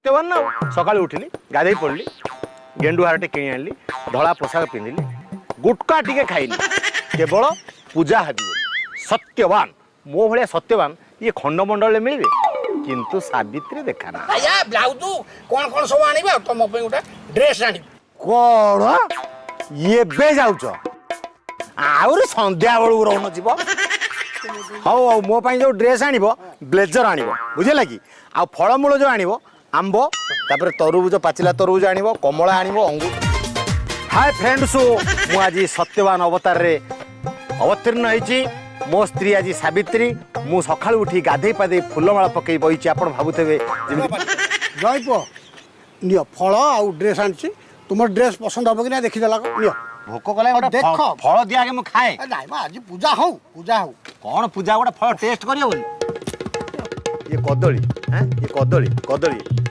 सत्यवान ना सकाळी उठिली गाधई पड़ली गेंडु हारटे किणी आनली धला पोशाक पिंधिली गुटका टिके खाइली केवल पूजा हबी सत्यवान मो भाया सत्यवान ये खंडमंडल मिलबे किंतु सावित्री देखा ना आया ब्लाउज कौन कौन सब आनिबा तुम पे गोटा ड्रेस आनी कौन ये बे जाउछ आउर संध्या बेलू रहन जीव हौ हौ मो पाई जो ड्रेस आनिबो ब्लेजर आनिबो बुझिला कि आ फळमूल जो आनिबो आंबो तापर तरबुज पाचिला तरबुज आनिबो कमला आनिबो अंगूर हाय फ्रेंड्स मु आज सत्यवान अवतार रे अवतीर्ण होईची मो स्त्री आज सावित्री मु सकाळ उठी गाधे पाधे फुलमाला पकई बईची आपण भाबुथेबे जय पो नियो फल आउ ड्रेस आनी तुम ड्रेस पसंद हम कि ना देखी देला नियो भोक कले गोटे देख। फल दिया के मु खाए नाइ बा आज पूजा हो कौन पूजा गोटे फल टेस्ट करियो ये कदली हैं ये कदली